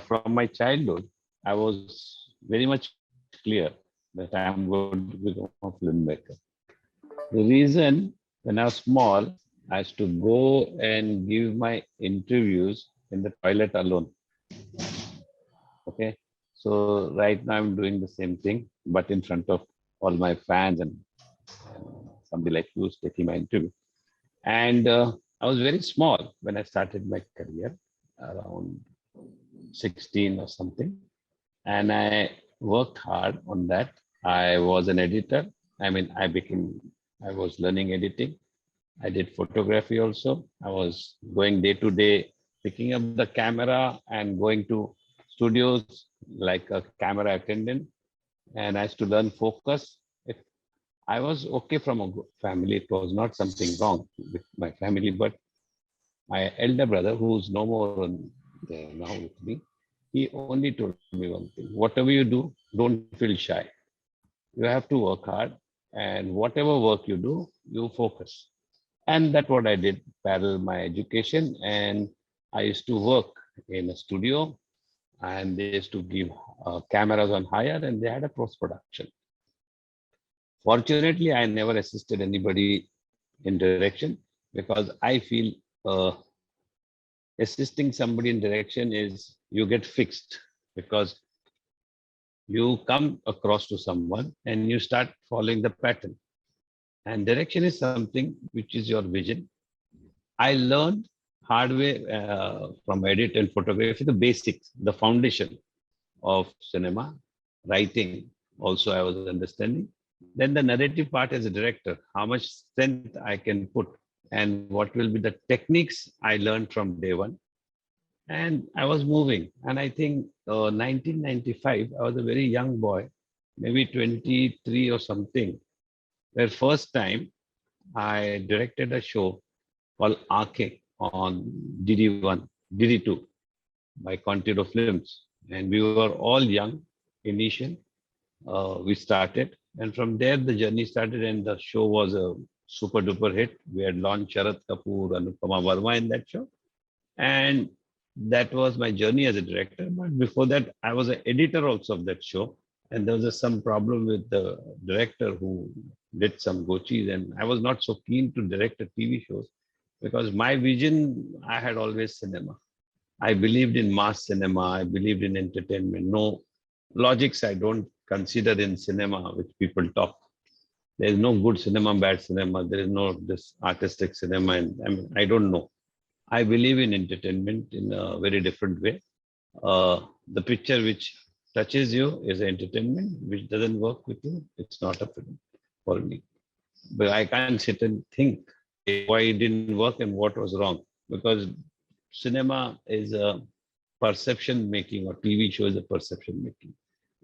from my childhood, I was very much clear that I am going to become a filmmaker. The reason, when I was small, I used to go and give my interviews in the toilet alone. Okay. So right now I'm doing the same thing, but in front of all my fans and somebody like you is taking my interview. And I was very small when I started my career, around 16 or something. And I worked hard on that. I was an editor. I was learning editing. I did photography also. I was going day to day, picking up the camera and going to studios like a camera attendant. And I used to learn focus. If I was okay from a good family, it was not something wrong with my family, but my elder brother, who's no more there now with me, he only told me one thing: whatever you do, don't feel shy. You have to work hard, and whatever work you do, you focus. And that's what I did, parallel my education. And I used to work in a studio, and they used to give cameras on hire, and they had a post production. Fortunately, I never assisted anybody in direction, because I feel uh, assisting somebody in direction is you get fixed, because you come across to someone and you start following the pattern. And direction is something which is your vision. I learned hard way from edit and photography, the basics, the foundation of cinema, writing. Also, I was understanding. Then the narrative part as a director, how much strength I can put, and what will be the techniques I learned from day one. And I was moving. And I think 1995, I was a very young boy, maybe 23 or something, where first time I directed a show called Arke on DD1, DD2 by Contido Films. And we were all young, initial. We started. And from there, the journey started, and the show was a super duper hit. We had launched Sharat Kapoor, Anupama Verma in that show. And that was my journey as a director. But before that, I was an editor also of that show. And there was some problem with the director who did some gochis. And I was not so keen to direct a TV shows, because my vision, I had always cinema. I believed in mass cinema. I believed in entertainment. No logics I don't consider in cinema, which people talk. There is no good cinema, bad cinema. There is no this artistic cinema. And I don't know. I believe in entertainment in a very different way. The picture which touches you is entertainment, which doesn't work with you, it's not a film for me. But I can't sit and think why it didn't work and what was wrong, because cinema is a perception making, or TV show is a perception making.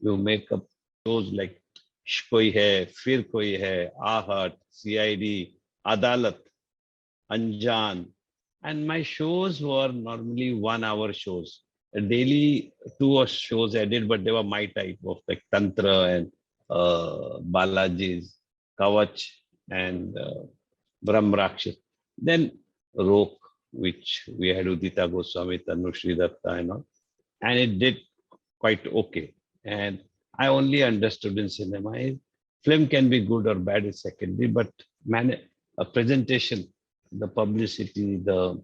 You make up shows like Ssshhhh Koi Hai, Fir Koi Hai, Aahat, CID, Adalat, Anjaan. And my shows were normally 1 hour shows. Daily 2 shows I did, but they were my type of like Tantra and Balaji's, Kavach and Brahmrakshas. Then Rokkk, which we had Udita Goswami, Tanushree Dutta and all. And it did quite okay. And I only understood in cinema is film can be good or bad is secondary, but a presentation, the publicity, the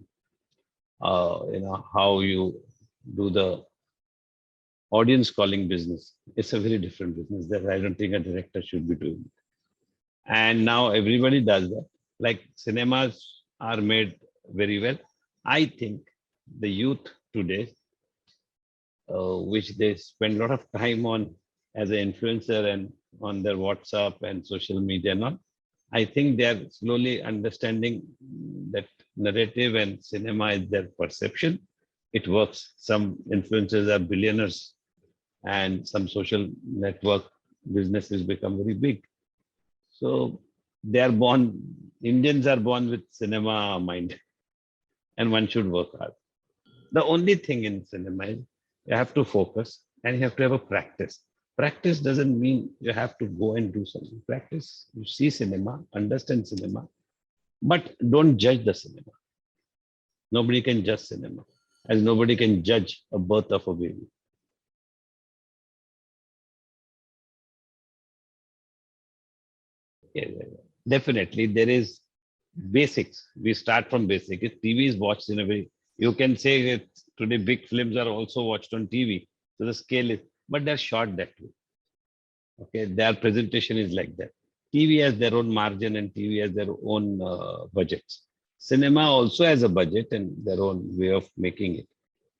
how you do the audience calling business. It's a very different business that I don't think a director should be doing. And now everybody does that. Like cinemas are made very well. I think the youth today, which they spend a lot of time on as an influencer and on their WhatsApp and social media and all, I think they are slowly understanding that narrative and cinema is their perception. It works. Some influencers are billionaires, and some social network businesses become very big. So they are born, Indians are born with cinema mind, and one should work hard. The only thing in cinema is you have to focus and you have to have a practice. Practice doesn't mean you have to go and do something. Practice, you see cinema, understand cinema, but don't judge the cinema. Nobody can judge cinema. as nobody can judge a birth of a baby. Yeah, yeah, yeah. Definitely, there is basics. We start from basic. If TV is watched in a way, you can say that today big films are also watched on TV. So the scale is, but they're short that way. Okay, their presentation is like that. TV has their own margin and TV has their own budgets. Cinema also has a budget and their own way of making it.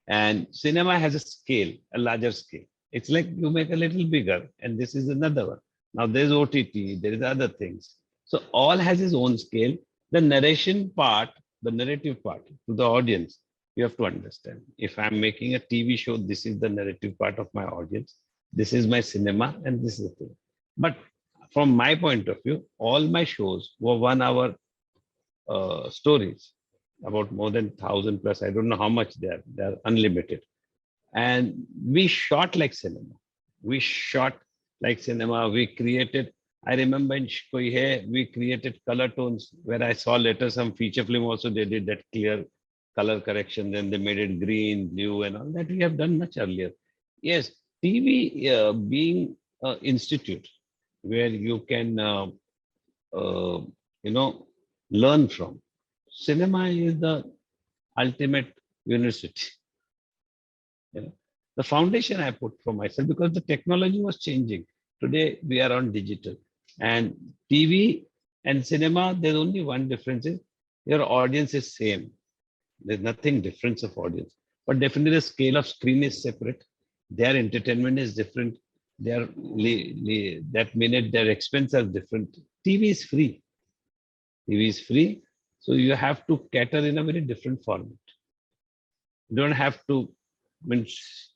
And cinema has a scale, a larger scale. It's like you make a little bigger, and this is another one. Now there's OTT, there is other things. So all has its own scale. The narration part, the narrative part to the audience, you have to understand. If I'm making a TV show, this is the narrative part of my audience. This is my cinema, and this is the thing. But from my point of view, all my shows were 1 hour stories, about more than 1,000 plus. I don't know how much they are. They are unlimited. And we shot like cinema. We shot like cinema. We created, I remember in Ssshhhh Koi Hai, we created color tones where I saw later some feature film also, they did that clear color correction. Then they made it green, blue and all that we have done much earlier. Yes, TV being an institute where you can, uh, you know, learn from. Cinema is the ultimate university. You know, the foundation I put for myself because the technology was changing. Today we are on digital and TV and cinema. There's only one difference is your audience is same. There's nothing difference of audience, but definitely the scale of screen is separate. Their entertainment is different. Their that minute their expense are different. TV is free. TV is free, so you have to cater in a very different format. You don't have to means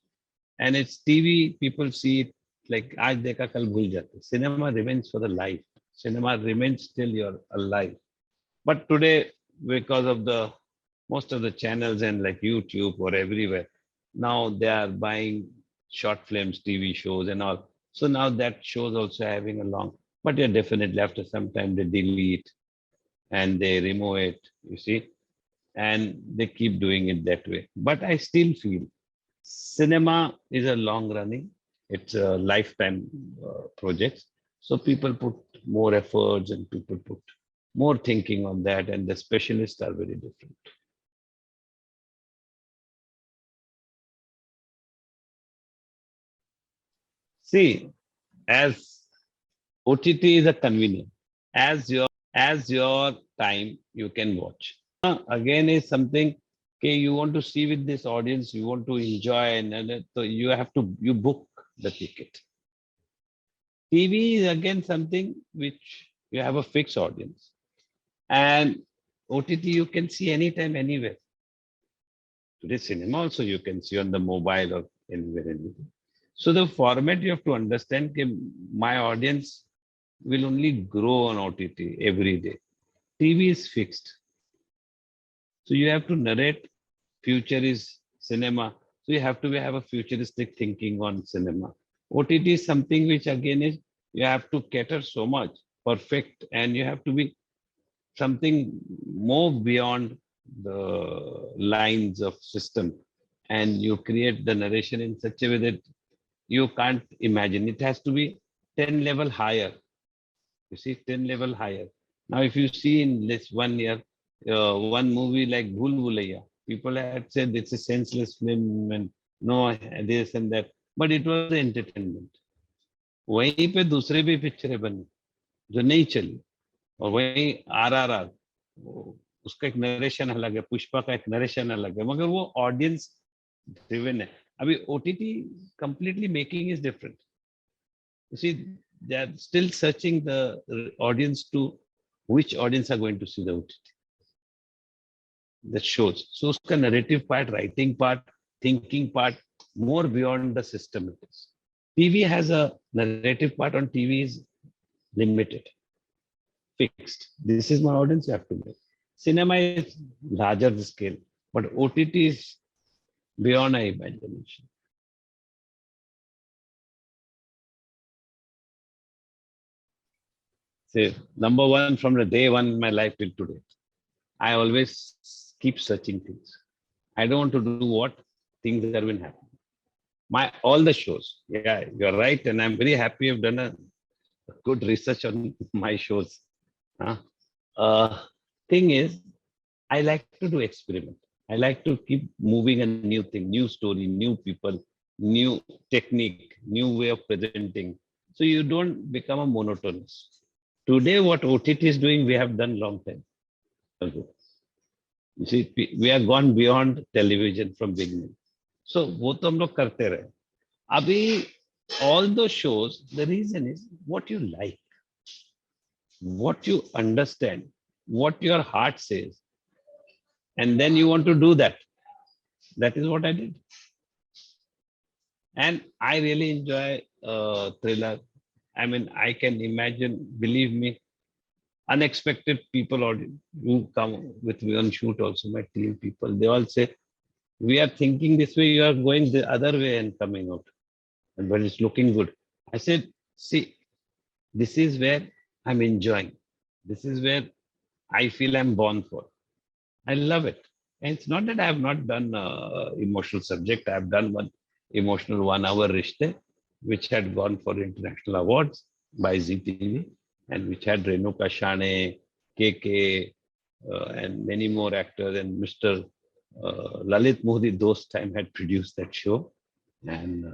and it's TV, people see it like aaj dekha kal bhul jate. Cinema remains for the life. Cinema remains till you're alive. But today, because of the most of the channels and like YouTube or everywhere, now they are buying short films, TV shows and all. So now that shows also having a long, but yeah, definitely after some time they delete and they remove it, you see, and they keep doing it that way. But I still feel cinema is a long running, it's a lifetime project. So people put more efforts and people put more thinking on that, and the specialists are very different. See, as OTT is a convenient, as your time you can watch. Again is something okay, you want to see with this audience, you want to enjoy, and so you have to you book the ticket. TV is again something which you have a fixed audience. And OTT you can see anytime, anywhere. Today cinema also you can see on the mobile or anywhere, anything. So the format you have to understand that my audience will only grow on OTT every day. TV is fixed. So you have to narrate future is cinema. So you have to have a futuristic thinking on cinema. OTT is something which again is you have to cater so much perfect and you have to be something more beyond the lines of system and you create the narration in such a way that you can't imagine. It has to be 10 level higher. You see, 10 level higher. Now, if you see in this 1 year, one movie like Bhool Bhulaiya, people had said it's a senseless film and no this and that, but it was entertainment. वहीं पे दूसरे भी पिक्चरें बनी जो नहीं चली और वहीं RRR उसका एक नरेशन अलग है पुष्पा का एक नरेशन अलग है मगर वो ऑडियंस ड्रिवन है अभी OTT completely making is different. You see, they are still searching the audience to which audience are going to see the OTT. That shows. So uska narrative part, writing part, thinking part, more beyond the system it is. TV has a narrative part on TV is limited, fixed. This is my audience you have to make. Cinema is larger scale, but OTT is beyond our imagination. Say, number one, from the day one in my life till today, I always keep searching things. I don't want to do what things that have been happening. My all the shows. Yeah, you're right, and I'm very happy I've done a good research on my shows. Huh? Uh, Thing is, I like to do experiment. I like to keep moving a new thing, new story, new people, new technique, new way of presenting. So you don't become a monotonous. Today, what OTT is doing, we have done long time ago. You see, we are gone beyond television from beginning. So वो तो हम लोग करते रहे. अभी all those shows, the reason is what you like, what you understand, what your heart says, and then you want to do that. That is what I did. And I really enjoy thriller. I mean, I can imagine, believe me, unexpected people or who come with me on shoot also, my team people, they all say, we are thinking this way, you are going the other way and coming out. But it's looking good. I said, see, this is where I'm enjoying. This is where I feel I'm born for. I love it. And it's not that I have not done emotional subject. I have done one emotional 1 hour Rishte, which had gone for international awards by ZTV, and which had Renuka Shane, KK, and many more actors. And Mr. Lalit Modi those time had produced that show. And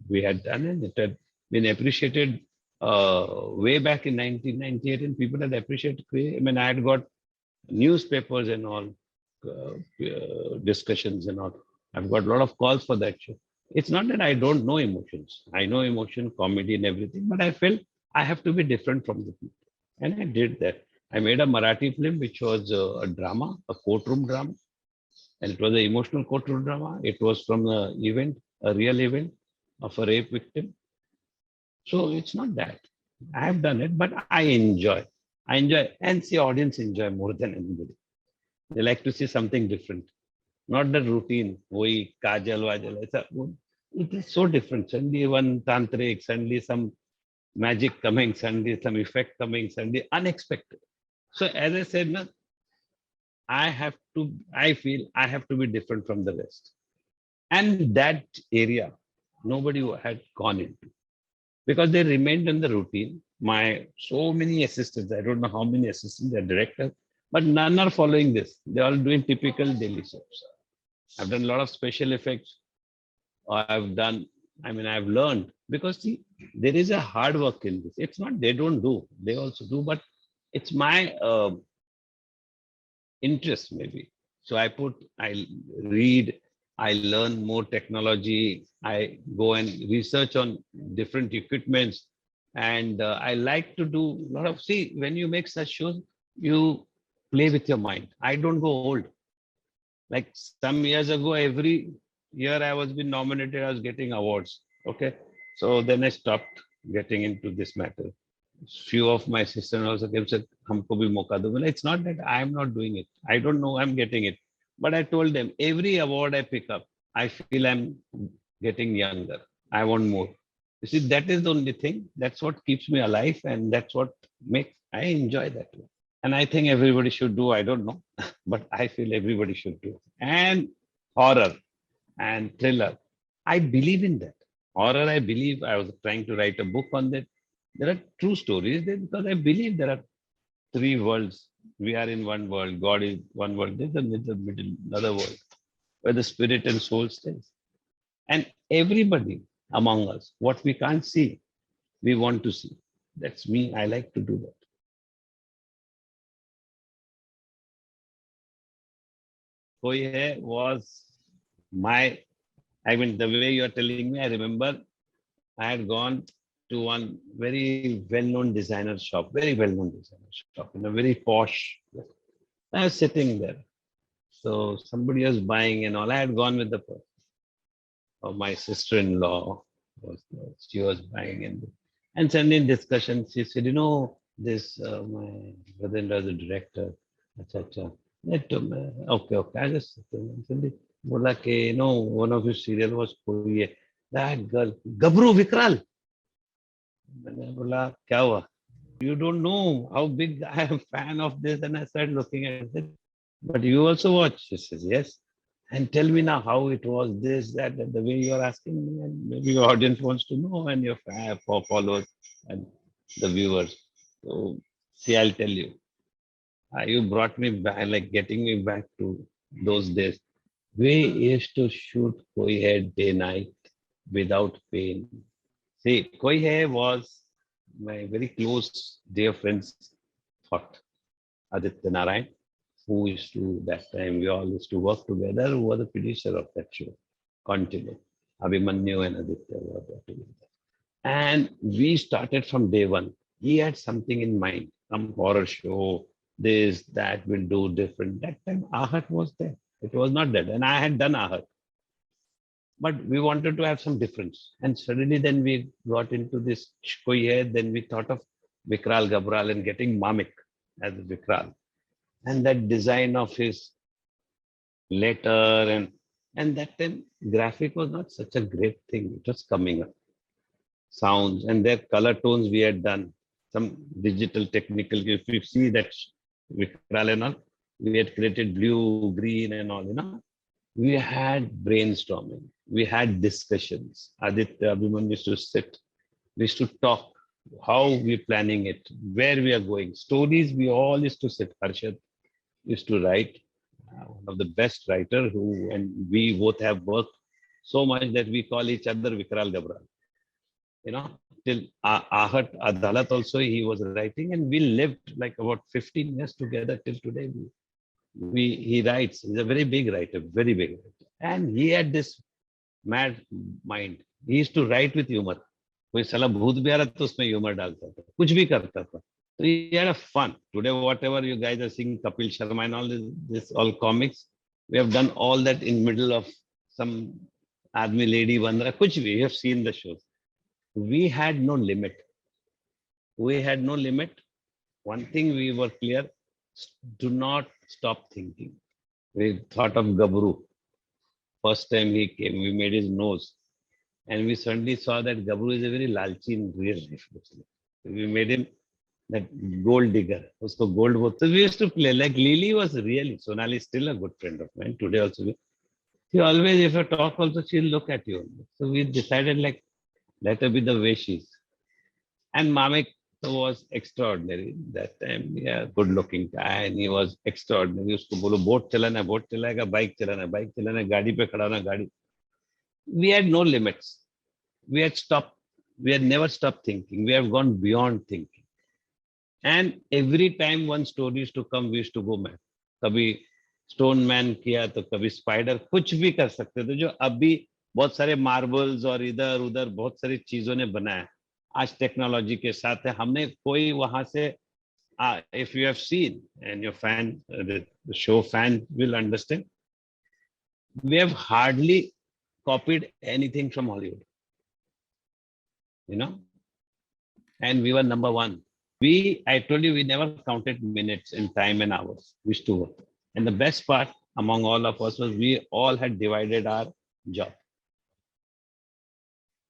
we had done it. It had been appreciated way back in 1998, and people had appreciated. I mean, I had got newspapers and all discussions and all. I've got a lot of calls for that show. It's not that I don't know emotions. I know emotion, comedy, and everything, but I felt I have to be different from the people, and I did that. I made a Marathi film which was a drama, a courtroom drama, and it was an emotional courtroom drama. It was from a event, a real event of a rape victim. So it's not that. I have done it, but I enjoy. I enjoy, and see, audience enjoy more than anybody. They like to see something different, not the routine. Oi, kajal, wajal. It is so different. Suddenly one tantric, suddenly some magic coming, suddenly some effect coming, suddenly unexpected. So as I said, na, I feel I have to be different from the rest. And that area, nobody had gone into because they remained in the routine. My so many assistants, I don't know how many assistants, they're directors, but none are following this. They're all doing typical daily soaps. I've done a lot of special effects. I've done, I mean, I've learned because see, there is a hard work in this. It's not they don't do, they also do, but it's my interest maybe. So I read, I learn more technology, I go and research on different equipments, and I like to do a lot of, see, when you make such shows, you play with your mind. I don't go old. Like some years ago, every year I was being nominated, I was getting awards. Okay. So then I stopped getting into this matter. Few of my sisters also came said, "Humko bhi mauka do." Well, it's not that I am not doing it. I don't know I'm getting it. But I told them every award I pick up, I feel I'm getting younger. I want more. You see, that is the only thing. That's what keeps me alive, and that's what makes I enjoy that. And I think everybody should do. I don't know, but I feel everybody should do. And horror and thriller, I believe in that. Horror, I believe. I was trying to write a book on that. There are true stories there because I believe there are three worlds. We are in one world. God is one world. There's a middle, another world where the spirit and soul stays. And everybody among us, what we can't see, we want to see. That's me. I like to do that. Koi Hai was my, I mean, the way you're telling me, I remember I had gone to one very well-known designer shop, very well-known designer shop in a very posh place. I was sitting there. So somebody was buying and all. I had gone with the my sister-in-law. She was buying and suddenly in discussion, she said, you know, this my brother-in-law is a director. Acha, acha. Okay, okay. I just suddenly बोला कि you know, one of his serial was कोई है. That girl, Gabru Vikral. मैंने बोला क्या हुआ? You don't know how big I am fan of this, and I started looking at it. But you also watch? She says yes. And tell me now how it was this, that, the way you are asking me, and maybe your audience wants to know, and your followers and the viewers. So, see, I'll tell you. You brought me back, like getting me back to those days. We used to shoot Koi Hai day night without pain. See, Koi Hai was my very close dear friend's thought, Aditya Narayan, who used to, that time we all used to work together, who was the producer of that show, Continue. Abhimanyu and Aditya were there together. And we started from day one. He had something in mind, some horror show, this, that, will do different. That time, Ahat was there. It was not that. And I had done Ahat. But we wanted to have some difference. And suddenly then we got into this Koi Hai. Then we thought of Vikral Gabral and getting Mamik as Vikral. And that design of his letter and that time graphic was not such a great thing. It was coming up. Sounds and their color tones we had done. Some digital technical. If you see that Vikral and all, we had created blue, green and all, We had brainstorming. We had discussions. Aditya Abhiman used to sit. We used to talk how we're planning it, where we are going. Stories, we all used to sit. Harshad used to write, one of the best writer who, and we both have worked so much that we call each other Vikral Gabral. Till Ahat Adalat also he was writing, and we lived like about 15 years together till today. He writes. He's a very big writer, very big writer. And he had this mad mind. He used to write with humor. कोई साला भूत भी आ रहा तो उसमें humor डालता था, कुछ भी करता था. So he had a fun. Today, whatever you guys are seeing, Kapil Sharma and all this all comics, we have done all that in middle of some Admi lady Bandra, kuch bhi. You have seen the shows. We had no limit. We had no limit. One thing we were clear, do not stop thinking. We thought of Gabru. First time he came, we made his nose. And we suddenly saw that Gabru is a very lalchi in real life. We made him that gold digger. Usko gold both. So we used to play. Like Lily was really, Sonali is still a good friend of mine. Today also. She always, if you talk also, she'll look at you. So we decided like, let her be the way she is. And Mamik was extraordinary that time. Yeah, good looking guy, and he was extraordinary. उसको बोलो boat चलाना है, boat चलाएगा, bike चलाना है, गाड़ी पे खड़ा होना गाड़ी. We had no limits. We had stopped. We had never stopped thinking. We have gone beyond thinking. And every time one story used to come, we used to go mad. कभी stone man किया तो कभी spider, कुछ भी कर सकते थे. जो अभी बहुत सारे मार्बल्स और इधर उधर बहुत सारी चीजों ने बनाया आज टेक्नोलॉजी के साथ है. हमने कोई वहां से if you have seen and your fan the show fan will understand, we have hardly copied anything from Hollywood, and we were number one. I told you, we never counted minutes in time and hours. We used to work. And the best part among all of us was we all had divided our job.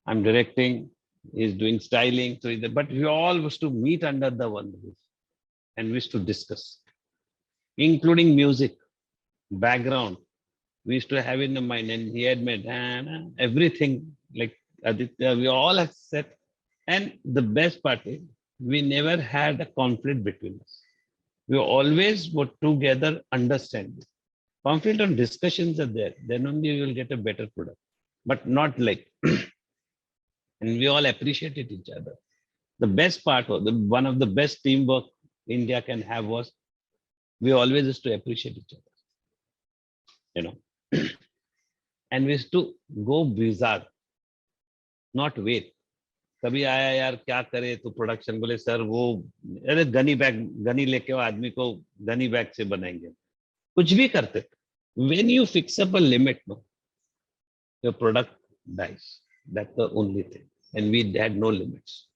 I'm directing, he's doing styling, but we all was to meet under the one roof and we used to discuss, including music, background. We used to have in the mind, and he had made everything like Aditya. We all have set, and the best part is we never had a conflict between us. We always were together, understanding. Conflict and discussions are there. Then only you will get a better product, but not like. And we all appreciated each other. The best part, or one of the best teamwork India can have was we always used to appreciate each other, and we used to go bizarre, not wait. कभी आया यार क्या करे तो production बोले sir वो अरे गनी लेके आओ आदमी को गनी बैग से बनाएंगे कुछ भी करते when you fix up a limit your product dies. That's the only thing, and we had no limits.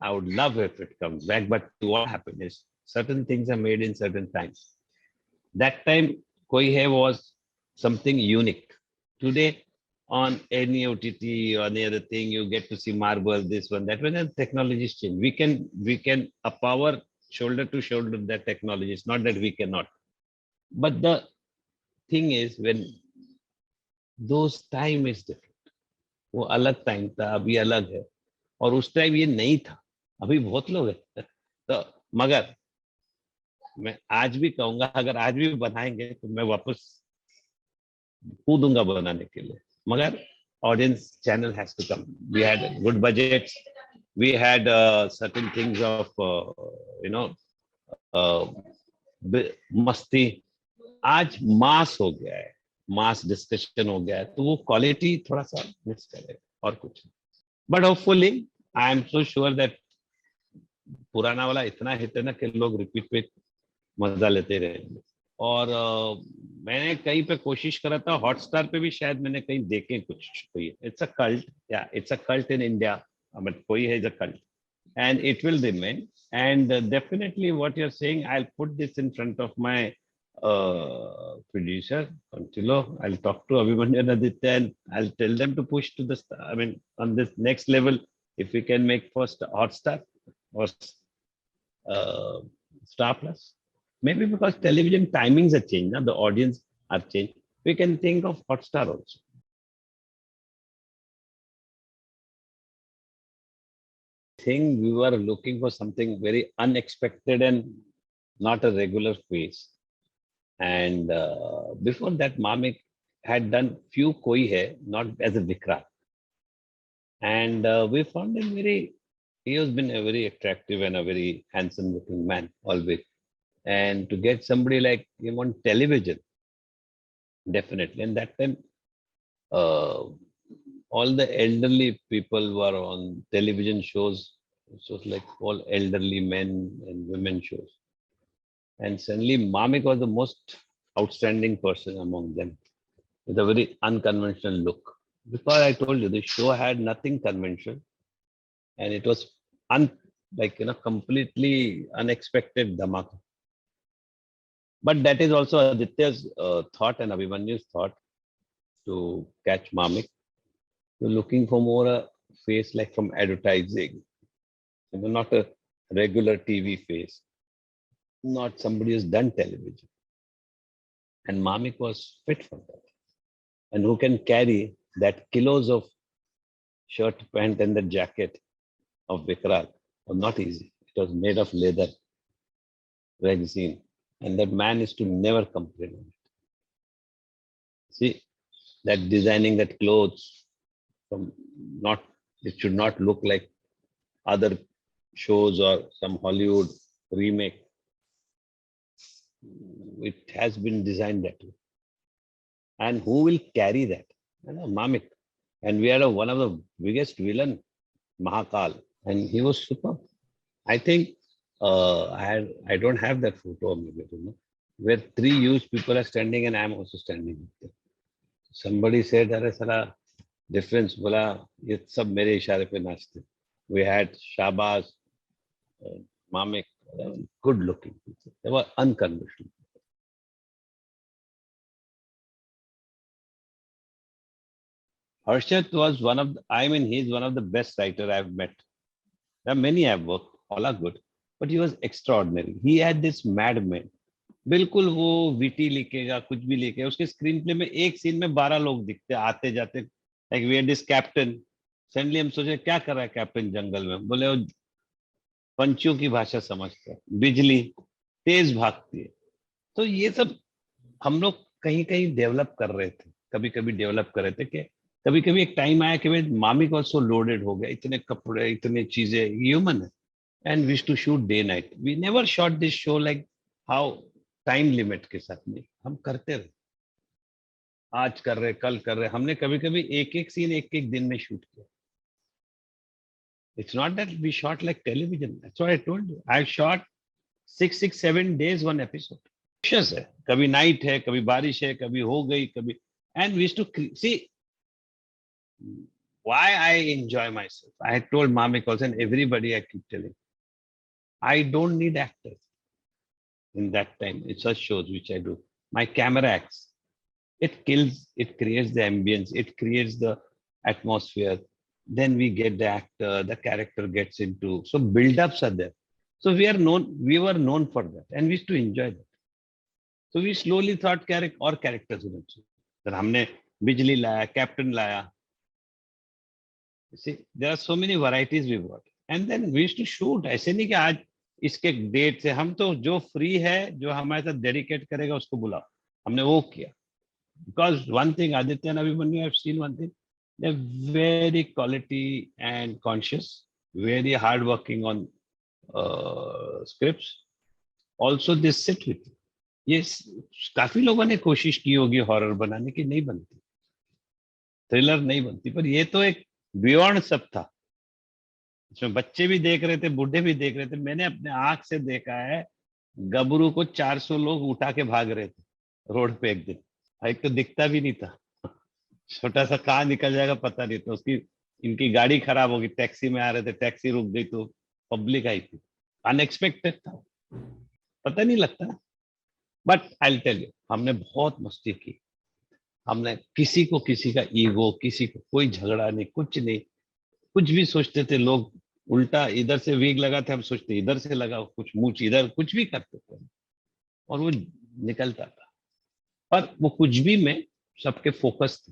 I would love if it comes back, but what happened is certain things are made in certain times. That time Koi Hai was something unique. Today on any OTT or any other thing, you get to see Marvel, this one, that one, and technologies change. We can power shoulder to shoulder that technology. It's not that we cannot. But the thing is, when Those time is different. वो अलग time था, अभी अलग है, और उस time ये नहीं था. अभी बहुत लोग हैं. तो मगर मैं आज भी कहूंगा, अगर आज भी बनाएंगे तो मैं वापस कूदूंगा बनाने के लिए. मगर audience channel has to come. We had good budgets. We had certain things of you know uh, मस्ती. आज मास हो गया है, मास डिस्कशन हो गया है, तो वो क्वालिटी थोड़ा सा मिस करेगा और कुछ. But hopefully I am so sure that पुराना वाला इतना हिट है ना कि लोग रिपीट पे मजा लेते रहेंगे. और मैंने कहीं पे कोशिश करा था, हॉटस्टार पे भी शायद मैंने कहीं देखे कुछ. कोई इट्स अ कल्ट, या it's a cult in India, but कोई है is a cult and it will remain. And definitely what you're saying, I'll put this in front of my producer Contilo. I'll talk to Abhimanyu and Aditya, and I'll tell them to push to the on this next level. If we can make first Hotstar or uh, Star Plus, maybe because television timings are changed now, the audience are changed, we can think of Hotstar also. Think we were looking for something very unexpected and not a regular face. And before that, Mamik had done few Koi Hai, not as a Vikram. And we found him he has been a very attractive and a very handsome looking man always. And to get somebody like him on television, definitely. And that time, uh, all the elderly people were on television shows. It was like all elderly men and women shows. And suddenly, Mamik was the most outstanding person among them, with a very unconventional look. Because I told you, the show had nothing conventional, and it was completely unexpected dhamaka. But that is also Aditya's thought and Abhimanyu's thought to catch Mamik. You're looking for more a face like from advertising, not a regular TV face, not somebody who's done television. And Mamik was fit for that. And who can carry that kilos of shirt, pant, and the jacket of Vikral was not easy. It was made of leather, resin, and that man is to never complain on it. See, that designing that clothes from not, it should not look like other shows or some Hollywood remake. It has been designed that way. And who will carry that? Mamik. And we had one of the biggest villain, Mahakal, and he was superb. I think I don't have that photo of me, where three huge people are standing and I'm also standing. Somebody said, "Arey sara difference bola, ye sab mere ishare pe nachte." We had Shahbaaz, Mamik, good looking people. They were unconventional. Harshad was he's one of the best writers I've met. There are many I've worked, all are good, but he was extraordinary. He had this madman. बिल्कुल वो witty लिखेगा, कुछ भी लिखेगा, उसके screen play में एक scene में 12 लोग दिखते आते जाते. Like we had this captain. Suddenly हम सोचे क्या कर रहा है कैप्टन जंगल में, बोले वो पंछियों की भाषा समझता है, बिजली तेज भागती है. तो ये सब हम लोग कहीं कहीं डेवलप कर रहे थे, कभी कभी डेवलप कर रहे थे कि कभी कभी एक टाइम आया कि भाई मामिक ऑल्सो लोडेड हो गया, इतने कपड़े इतने चीजें, ह्यूमन है. And wish to shoot day night. We never shot this show like how time limit के साथ. नहीं, हम करते रहे, आज कर रहे कल कर रहे. हमने कभी कभी एक एक सीन एक एक दिन में शूट किया. It's not that we shot like television. That's what I told you. I shot 6-7 days one episode. है, कभी नाइट है, कभी बारिश है, कभी हो गई, कभी. And we to see why I enjoy myself. I told Mamik also and everybody, I keep telling, I don't need actors in that time. It's such shows which I do. My camera acts. It kills, it creates the ambience, it creates the atmosphere. Then we get the actor, the character gets into. So build-ups are there. So we were known for that, and we used to enjoy that. So we slowly thought और characters होने चाहिए. हमने बिजली लाया, captain लाया. See, there are so many varieties we brought. And then we used to shoot. ऐसे नहीं कि आज इसके डेट से, हम तो जो फ्री है, जो हमारे साथ डेडिकेट करेगा उसको बुलाओ. हमने वो किया. Because one thing, Aditya and Abhimanyu, I've seen one thing. They're very quality and conscious, very hardworking on scripts. Also, they sit with you. ये काफी लोगों ने कोशिश की होगी हॉरर बनाने की, नहीं बनती, थ्रिलर नहीं बनती, पर ये तो एक बियॉन्ड सब था. इसमें बच्चे भी देख रहे थे, बूढ़े भी देख रहे थे. मैंने अपने आंख से देखा है गबरू को 400 लोग उठा के भाग रहे थे रोड पे एक दिन. एक तो दिखता भी नहीं था, छोटा सा कहाँ निकल जाएगा पता नहीं था. उसकी इनकी गाड़ी खराब होगी, टैक्सी में आ रहे थे, टैक्सी रुक गई तो पब्लिक आई थी. अनएक्सपेक्टेड था, पता नहीं लगता. बट आई टेल यू, हमने बहुत मस्ती की. हमने किसी को किसी का ईगो, किसी को कोई झगड़ा नहीं, कुछ नहीं. कुछ भी सोचते थे लोग, उल्टा इधर से वीग लगा था, हम सोचते इधर से लगा, कुछ मूछ इधर, कुछ भी करते थे और वो निकलता था. पर वो कुछ भी में सबके फोकस थे.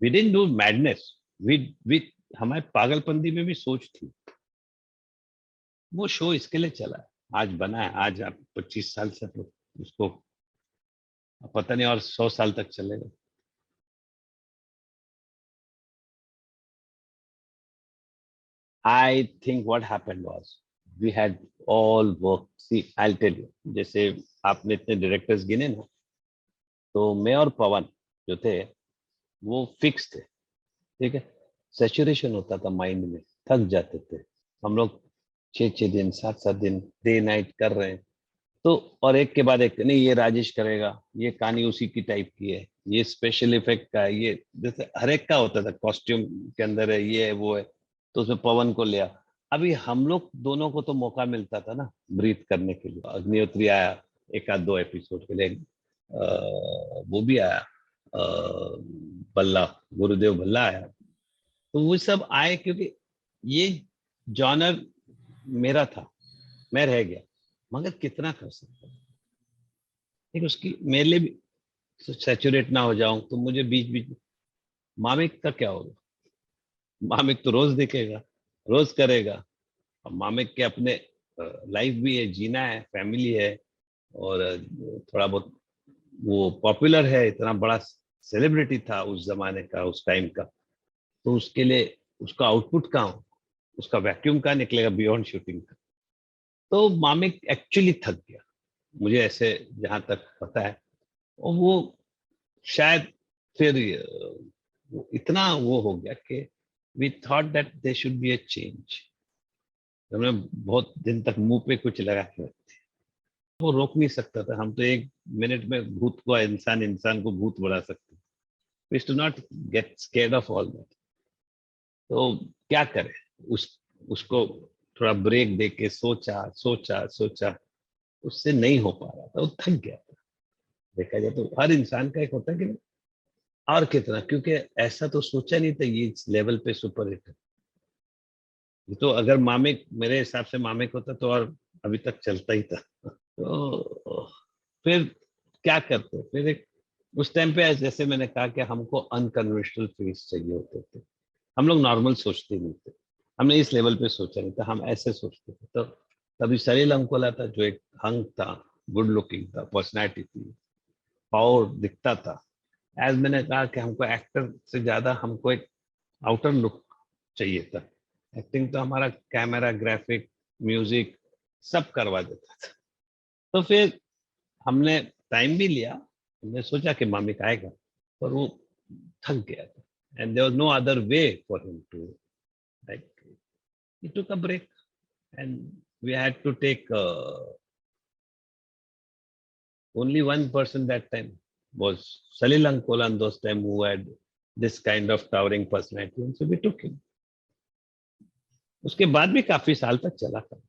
We didn't do madness. We हमारे पागलपंदी में भी सोच थी. वो शो इसके लिए चला है, आज बना है. आज आप 25 साल से तो उसको पता नहीं और 100 साल तक चलेगा. I think what happened was we had all work. See, I'll tell you. जैसे आपने इतने डायरेक्टर्स गिने ना, तो मैं और पवन जो थे वो फिक्स थे. ठीक है, सैचुरेशन होता था माइंड में, थक जाते थे हम लोग. 6-6 दिन, 7-7 दिन डे नाइट कर रहे हैं. तो और एक के बाद एक, नहीं ये राजेश करेगा, ये कहानी उसी की टाइप की है, ये स्पेशल इफेक्ट का है, ये जैसे हर एक का होता था. कॉस्ट्यूम के अंदर है, ये है, वो है. तो उसमें पवन को लिया. अभी हम लोग दोनों को तो मौका मिलता था ना ब्रीथ करने के लिए. अग्निहोत्री आया एक आध 2 एपिसोड के लिए. वो भी आया, भल्ला, गुरुदेव भल्ला आया. तो वो सब आए क्योंकि ये जॉनर मेरा था, मैं रह गया. मगर कितना कर सकता, एक उसकी मेरे लिए भी सैचुरेट ना हो जाऊं. तो मुझे बीच बीच मामिक का क्या होगा, मामिक तो रोज दिखेगा, रोज करेगा. अब मामिक के अपने लाइफ भी है, जीना है, फैमिली है, और थोड़ा बहुत वो पॉपुलर है, इतना बड़ा सेलिब्रिटी था उस जमाने का, उस टाइम का. तो उसके लिए उसका आउटपुट कहाँ हो, उसका वैक्यूम कहाँ निकलेगा बियॉन्ड शूटिंग का. तो मामिक एक्चुअली थक गया, मुझे ऐसे जहां तक पता है. और वो शायद फिर इतना वो हो गया कि we thought that they should be a change. हमने बहुत दिन तक मुंह पे कुछ लगा के रखे, वो रोक नहीं सकता था. हम तो 1 मिनट में भूत को इंसान, इंसान को भूत बना सकते. We to not get scared of all that. तो क्या करें, उसको थोड़ा ब्रेक दे के सोचा सोचा सोचा, उससे नहीं हो पा रहा था. वो थक गया था. देखा जाए तो हर इंसान का एक होता है कि नहीं, और कितना, क्योंकि ऐसा तो सोचा नहीं था ये इस लेवल पे सुपर हिट है. ये तो अगर मामिक, मेरे हिसाब से मामिक होता तो और अभी तक चलता ही था. तो फिर क्या करते, फिर एक उस टाइम पे जैसे मैंने कहा कि हमको अनकन्वेंशनल फेस चाहिए होते थे. हम लोग नॉर्मल सोचते नहीं थे, हमने इस लेवल पे सोचा नहीं था, हम ऐसे सोचते थे. तो तभी सलील अंकोला था जो एक हंग था, गुड लुकिंग था, पर्सनैलिटी थी, पावर दिखता था. एज मैंने कहा कि हमको एक्टर से ज्यादा हमको एक आउटर लुक चाहिए था. एक्टिंग तो हमारा कैमरा, ग्राफिक, म्यूजिक सब करवा देता था. तो फिर हमने टाइम भी लिया, हमने सोचा कि मामिक आएगा, पर वो थक गया था. And there was no other way for him to, like, he took a break and we had to take only one person that time was Salil Ankolan those time, who had this kind of towering personality, and so we took him. उसके बाद भी काफी साल तक चला था.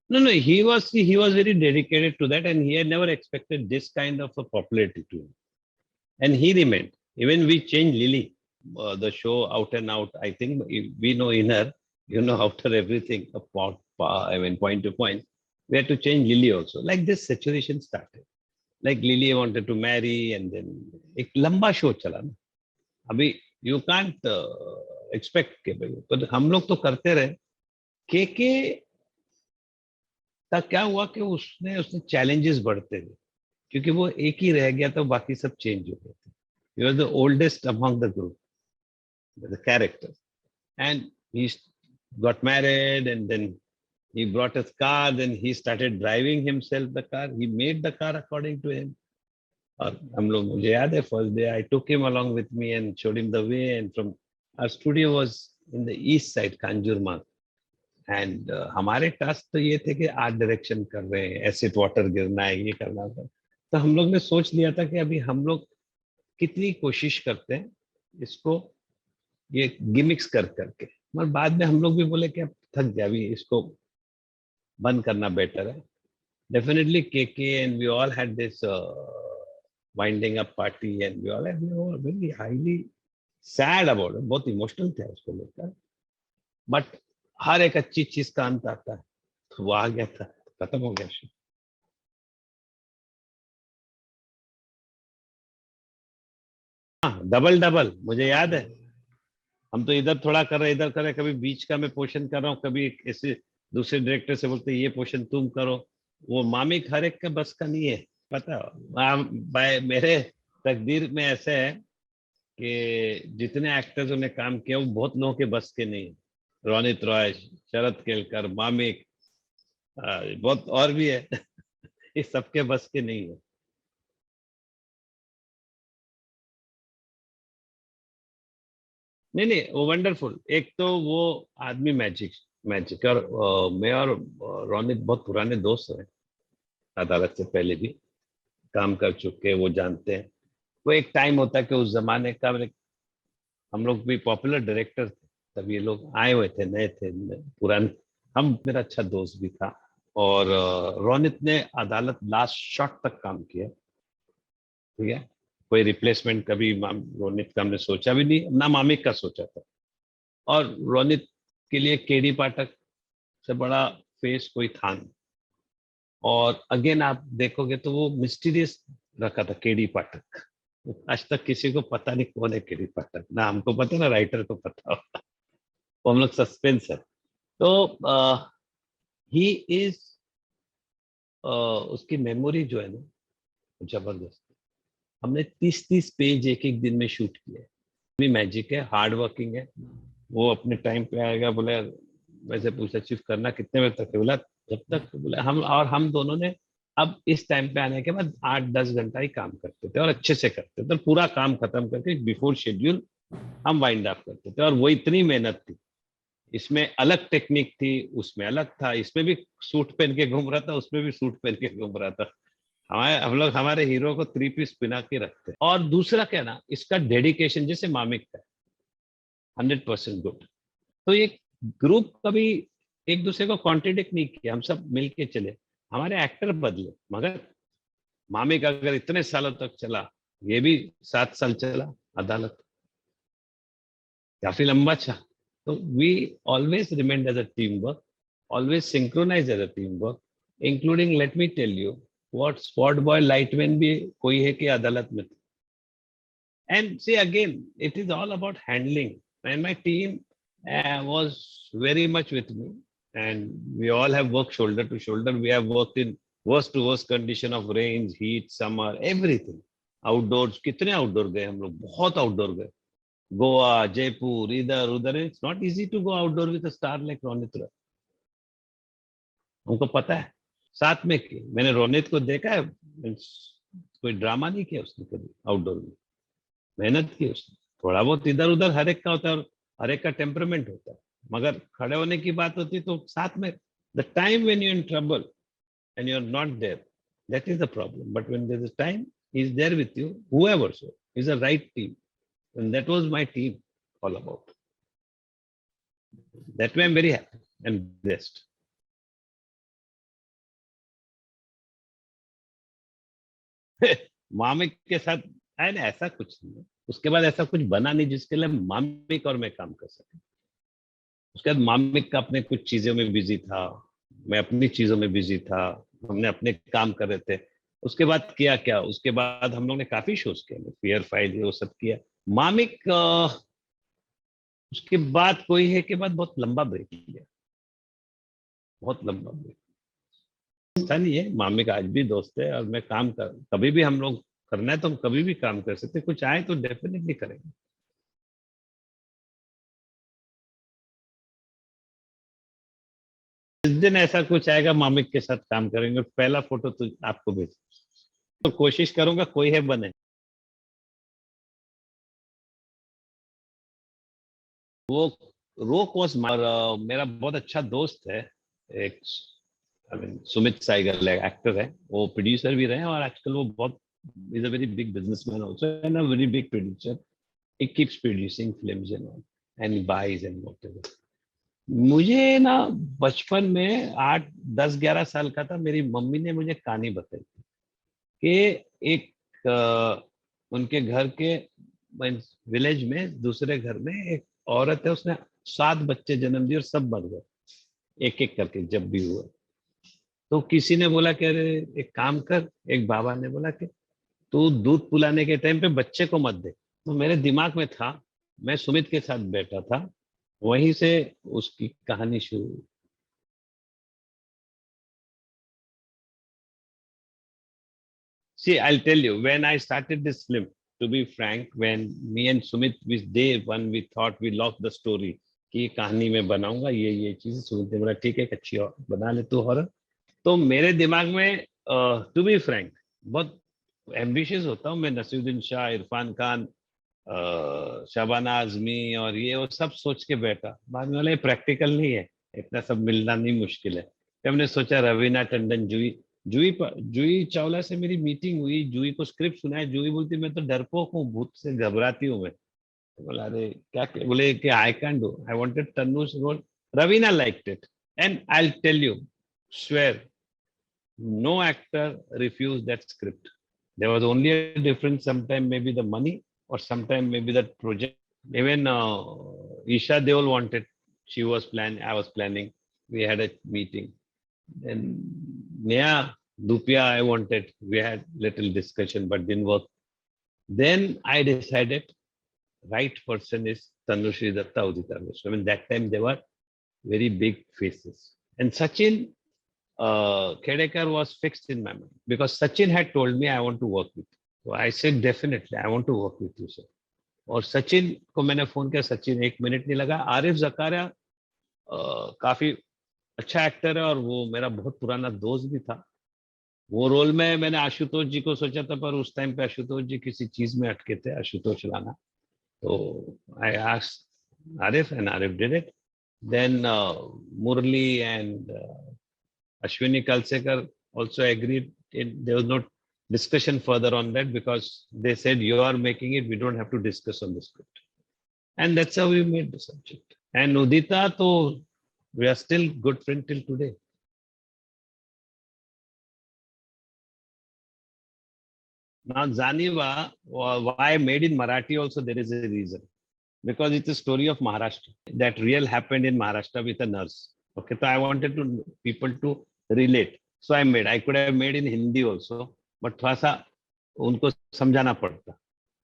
No, he was very dedicated to that, and he had never expected this kind of a popularity to him. And he remained. Even we changed Lily, the show out and out. I think we know inner, you know, after everything, I mean, point to point. we had to change Lily also. Like this saturation started. Like Lily wanted to marry and then एक लंबा show चला ना. अभी you can't expect के भाई, पर हम लोग तो करते रहे. के का क्या हुआ कि उसने उसने चैलेंजेस बढ़ते गए, क्योंकि वो एक ही रह गया तो बाकी सब चेंज हो गए थे. He was the oldest among the group, the character, and he got married, and then he brought his car. Then he started driving himself the car. He made the car according to him. और हम लोग, मुझे याद है, first day I took him along with me and showed him the way. And from our studio was in the east side, Kanjurmarg. And हमारे task तो ये थे कि आर्ट डायरेक्शन कर रहे हैं, एसिड वाटर गिरना है, ये करना था. तो हम लोग ने सोच लिया था कि अभी हम लोग कितनी कोशिश करते हैं इसको ये गिमिक्स कर करके, मगर बाद में हम लोग भी बोले कि अब थक गया, अभी इसको बंद करना बेटर है. डेफिनेटली के and we all had this winding up party and we all very highly sad about it. बहुत इमोशनल थे उसको लेकर. बट हर एक अच्छी चीज का अंत आता है, तो वो आ गया था, खत्म हो गया. हाँ, डबल डबल मुझे याद है. हम तो इधर थोड़ा कर रहे, इधर कर रहे, कभी बीच का मैं पोर्शन कर रहा हूँ, कभी ऐसे दूसरे डायरेक्टर से बोलते ये पोर्शन तुम करो. वो मामिक हर एक का बस का नहीं है, पता है. मेरे तकदीर में ऐसे है कि जितने एक्टर्स ने काम किया वो बहुत लोगों के बस के नहीं है. रोनित रॉय, शरद केलकर, मामिक, बहुत और भी है. ये सबके बस के नहीं है. नहीं नहीं, वो वंडरफुल. एक तो वो आदमी मैजिक मैजिक. और मैं और रोनित बहुत पुराने दोस्त हैं, अदालत से पहले भी काम कर चुके, वो जानते हैं. वो एक टाइम होता है कि उस जमाने का हम लोग भी पॉपुलर डायरेक्टर थे, तब ये लोग आए हुए थे, नए थे, पुराने. हम, मेरा अच्छा दोस्त भी था. और रोनित ने अदालत लास्ट शॉट तक काम किया, ठीक है. कोई रिप्लेसमेंट कभी रोनित का हमने सोचा भी नहीं, ना मामिक का सोचा था. और रोनित के लिए केडी पाठक से बड़ा फेस कोई था नहीं. और अगेन आप देखोगे तो वो मिस्टीरियस रखा था केडी पाठक. आज तक किसी को पता नहीं कौन है केडी पाठक, ना हमको पता ना राइटर को पता होता. वो हम लोग सस्पेंस है. तो ही इज, उसकी मेमोरी जो है ना, जबरदस्त. हमने 30-30 पेज एक एक दिन में शूट किया है. भी मैजिक है, हार्ड वर्किंग है. वो अपने टाइम पे आएगा, बोले वैसे पूछा चीफ करना कितने बजे तक है, बोला जब तक. बोले हम दोनों ने अब इस टाइम पे आने के बाद 8-10 घंटा ही काम करते थे और अच्छे से करते थे. पूरा काम खत्म करके बिफोर शेड्यूल हम वाइंड अप करते थे. और वो इतनी मेहनत थी, इसमें अलग टेक्निक थी, उसमें अलग था. इसमें भी सूट पहन के घूम रहा था, उसमें भी सूट पहन के घूम रहा था. हम लोग हमारे हीरो को 3 पीस पिना के रखते. और दूसरा क्या ना, इसका डेडिकेशन जैसे मामिक का 100% गुड. तो ये ग्रुप कभी एक दूसरे को कॉन्ट्रडिक्ट नहीं किया, हम सब मिलके चले. हमारे एक्टर बदले, मगर मामिक अगर इतने सालों तक चला, ये भी 7 साल चला अदालत, काफी लंबा था. तो we always remained as a team work, always synchronise as a team work, including, let me tell you what, spot boy lightman भी कोई है कि अदालत में. And see, again, it is all about handling. And my team was very much with me. And we all have worked shoulder to shoulder. We have worked in worst to worst condition of rain, heat, summer, everything. Outdoors, कितने outdoor गए हम लोग, बहुत outdoor गए. Goa, Jaipur, इधर उधर. It's not easy to go outdoor with a star like Ronit Roy. हमको पता है. साथ में की मैंने रोनित को देखा है, कोई ड्रामा नहीं किया उसने कभी आउटडोर में. मेहनत की उसने. थोड़ा बहुत इधर उधर हर एक का होता है और हर एक का टेम्परामेंट होता है, मगर खड़े होने की बात होती है तो साथ में. The time when you in trouble and you are not there, that is the problem. But when there is time, he is there with you, however so, is a right team. And that was my team all about. That way I am very happy and blessed. Mamik के साथ है ना, ऐसा कुछ नहीं. उसके बाद ऐसा कुछ बना नहीं जिसके लिए मामिक और मैं काम कर सके. उसके बाद मामिक का अपने कुछ चीजों में बिजी था, मैं अपनी चीजों में बिजी था, हमने अपने काम कर रहे थे। उसके बाद किया क्या, उसके बाद हम लोग ने काफी शोज किए, फियर फाइल वो सब किया। मामिक उसके बाद कोई है के बाद बहुत लंबा ब्रेक लिया, बहुत लंबा ब्रेक। ऐसा नहीं है, मामिक आज भी दोस्त है और मैं काम कर, कभी भी हम लोग करना है तो हम कभी भी काम कर सकते, कुछ आए तो डेफिनेटली करेंगे। जिस दिन ऐसा कुछ आएगा मामिक के साथ काम करेंगे, पहला फोटो तो आपको भेज, तो कोशिश करूंगा कोई है बने। वो रोक वॉज, मेरा बहुत अच्छा दोस्त है एक, I mean Sumit Saigal actor है, वो प्रोड्यूसर भी रहे हैं और आजकल वो बहुत is a very big businessman also and a very big producer. He keeps producing films and all and buys and whatever. मुझे ना बचपन में 8 10 11 साल का था, मेरी मम्मी ने मुझे कहानी बताई थी कि एक उनके घर के विलेज में दूसरे घर में एक औरत है, उसने 7 बच्चे जन्म दिए और सब मर गए एक एक करके जब भी हुआ। तो किसी ने बोला कि अरे एक काम कर, एक बाबा ने बोला कि तू दूध पिलाने के टाइम पे बच्चे को मत दे। तो मेरे दिमाग में था, मैं सुमित के साथ बैठा था, वहीं से उसकी कहानी शुरू हुई। See, I'll tell you, when I started this film, to be frank, when me and Sumit, with day one, we thought we locked the story कि ये कहानी में बनाऊंगा ये चीज। सुमित ने बोला ठीक है, एक अच्छी बना ले तू हॉरर। तो मेरे दिमाग में टू बी फ्रैंक बहुत एम्बिशियस होता हूँ मैं, नसीरुद्दीन शाह, इरफान खान, शबाना आजमी और ये वो सब सोच के बैठा, बाद में बोला ये प्रैक्टिकल नहीं है, इतना सब मिलना नहीं, मुश्किल है। फिर हमने सोचा रवीना टंडन, जूही चावला से मेरी मीटिंग हुई, जूही को स्क्रिप्ट सुनाया, जूही बोलती मैं तो डरपोक हूँ, भूत से घबराती हूँ मैं। तो बोला अरे क्या बोले कि I can do, I wanted Tanush role, Raveena liked it and I tell you, swear, no actor refused that script. There was only a difference, sometime maybe the money or sometime maybe that project. Even Isha Deol wanted, she was planning, I was planning. We had a meeting. Then Neha Dupia, I wanted. We had little discussion, but didn't work. Then I decided right person is Tanushree Dutta, Udita Goswami. I mean, that time they were very big faces. And Sachin Khedekar was fixed in my mind because Sachin had told me I want to work with you. So I said definitely I want to work with you, sir. और सचिन को मैंने phone किया, Sachin 1 minute नहीं लगा। आरिफ जकारिया काफी अच्छा actor है और वो मेरा बहुत पुराना दोस्त भी था। वो रोल में मैंने आशुतोष जी को सोचा था, पर उस टाइम पे आशुतोष जी किसी चीज में अटके थे, आशुतोष राणा। तो I asked Arif and Arif did it. Then Murli and Ashwini Kalsekar also agreed. There was no discussion further on that because they said you are making it, we don't have to discuss on the script. And that's how we made the subject. And Udita, to we are still good friends till today. Now Zaniva, why made in Marathi also, there is a reason. Because it's a story of Maharashtra that real happened in Maharashtra with a nurse. Okay, so I wanted to people to relate. So I made. I could have made in Hindi also, but थोड़ा सा उनको समझाना पड़ता,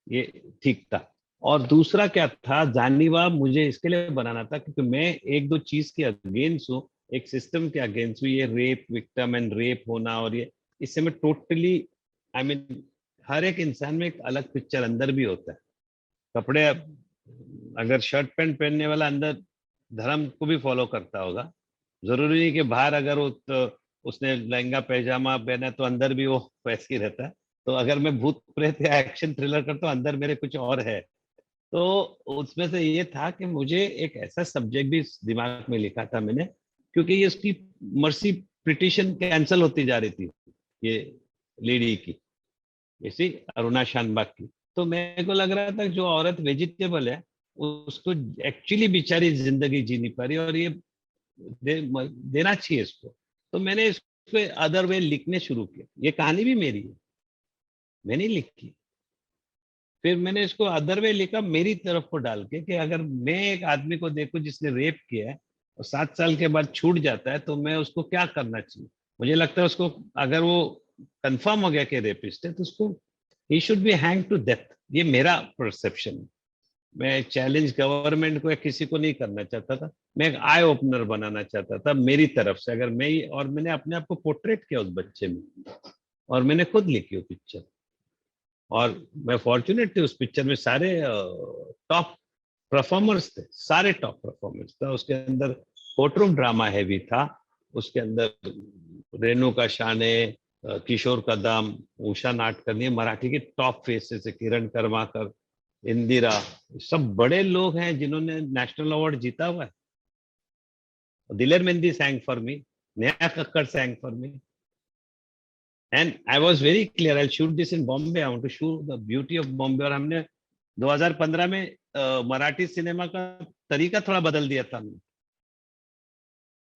ये ठीक था। और दूसरा क्या था, जानीवा मुझे इसके लिए बनाना था क्योंकि मैं एक दो चीज के अगेंस्ट हूँ, एक सिस्टम के अगेंस्ट हूँ, ये रेप विक्टिम एंड रेप होना, और ये इससे मैं टोटली, आई मीन हर एक इंसान में एक अलग पिक्चर अंदर भी होता है। कपड़े, अगर शर्ट पैंट पहनने वाला अंदर धर्म को भी फॉलो करता होगा, जरूरी नहीं कि बाहर अगर वो तो उसने लहंगा पैजामा पहना तो अंदर भी वो वैसे ही रहता है। तो अगर मैं भूत प्रेत या एक्शन थ्रिलर करता हूँ, अंदर मेरे कुछ और है। तो उसमें से ये था कि मुझे एक ऐसा सब्जेक्ट भी दिमाग में लिखा था मैंने, क्योंकि ये उसकी मर्सी पिटिशन कैंसिल होती जा रही थी, ये लेडी की, जैसी अरुणा शानबाग की। तो मेरे को लग रहा था जो औरत वेजिटेबल है उसको एक्चुअली बेचारी जिंदगी जी नहीं पा रही, और ये देना चाहिए इसको। तो मैंने इसको अदर वे लिखने शुरू किया। ये कहानी भी मेरी है, मैंने लिखी। फिर मैंने इसको अदर वे लिखा मेरी तरफ को डाल के, कि अगर मैं एक आदमी को देखूं जिसने रेप किया है, और 7 साल के बाद छूट जाता है, तो मैं उसको क्या करना चाहिए? मुझे लगता है उसको, अगर वो कंफर्म हो गया कि रेपिस्ट है, तो उसको he should be hang to death. ये मेरा परसेप्शन है। मैं चैलेंज गवर्नमेंट को या किसी को नहीं करना चाहता था, मैं एक आई ओपनर बनाना चाहता था मेरी तरफ से। अगर मैं और मैंने अपने आप को पोर्ट्रेट किया उस बच्चे में, और मैंने खुद लिखी वो पिक्चर। और मैं फॉर्चुनेट थे, उस पिक्चर में सारे टॉप परफॉर्मर्स थे, सारे टॉप परफॉर्मर्स था उसके अंदर। कोर्टरूम ड्रामा हैवी था उसके अंदर। रेणुका शाने, किशोर कदम, उषा नाटकर्णी, मराठी के टॉप फेसेस है, किरण कर्माकर, इंदिरा, सब बड़े लोग हैं जिन्होंने नेशनल अवार्ड जीता हुआ है। दिलेर mehndi sang for me, Neha Kakkar sang for me, and I was very clear, I'll shoot this in Bombay, I want to shoot the beauty of Bombay। और हमने 2015 में मराठी सिनेमा का तरीका थोड़ा बदल दिया था हमने।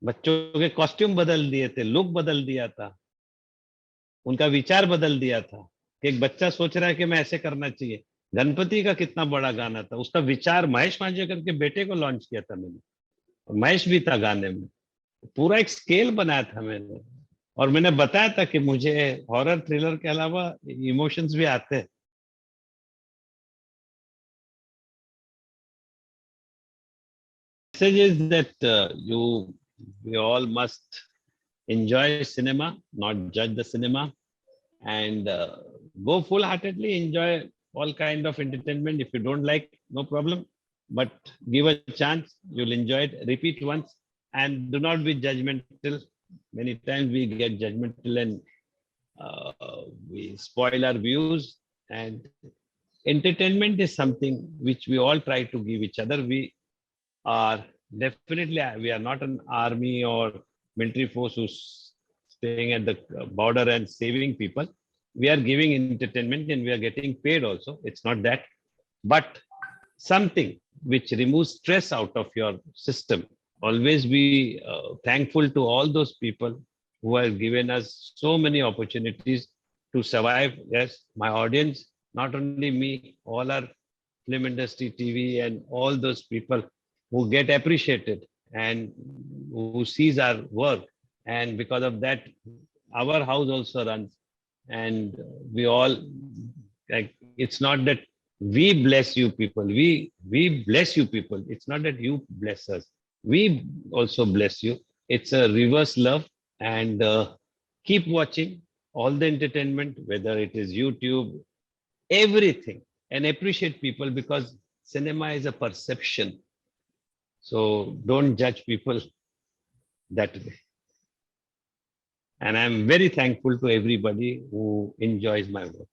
बच्चों के कॉस्ट्यूम बदल दिए थे, लुक बदल दिया था, उनका विचार बदल दिया था कि एक बच्चा सोच रहा है कि मैं ऐसे करना चाहिए। गणपति का कितना बड़ा गाना था, उसका विचार महेश मांजरेकर के बेटे को लॉन्च किया था मैंने, महेश भी था गाने में। पूरा एक स्केल बनाया था मैंने, और मैंने बताया था कि मुझे हॉरर थ्रिलर के अलावा इमोशंस भी आते हैं। Message is that we all must enjoy cinema, not judge the cinema, and go full-heartedly enjoy all kind of entertainment. If you don't like, no problem, but give a chance. You'll enjoy it. Repeat once, and do not be judgmental. Many times we get judgmental and uh, we spoil our views. And entertainment is something which we all try to give each other. We are definitely, we are not an army or military force who's staying at the border and saving people. We are giving entertainment and we are getting paid also. It's not that, but something which removes stress out of your system. Always be thankful to all those people who have given us so many opportunities to survive. Yes, my audience, not only me, all our film industry, TV, and all those people who get appreciated and who sees our work. And because of that, our house also runs. And we all, like, it's not that we bless you people, we bless you people. It's not that you bless us. We also bless you. It's a reverse love. And keep watching all the entertainment, whether it is YouTube, everything, and appreciate people, because cinema is a perception. So don't judge people that way. And I'm very thankful to everybody who enjoys my work.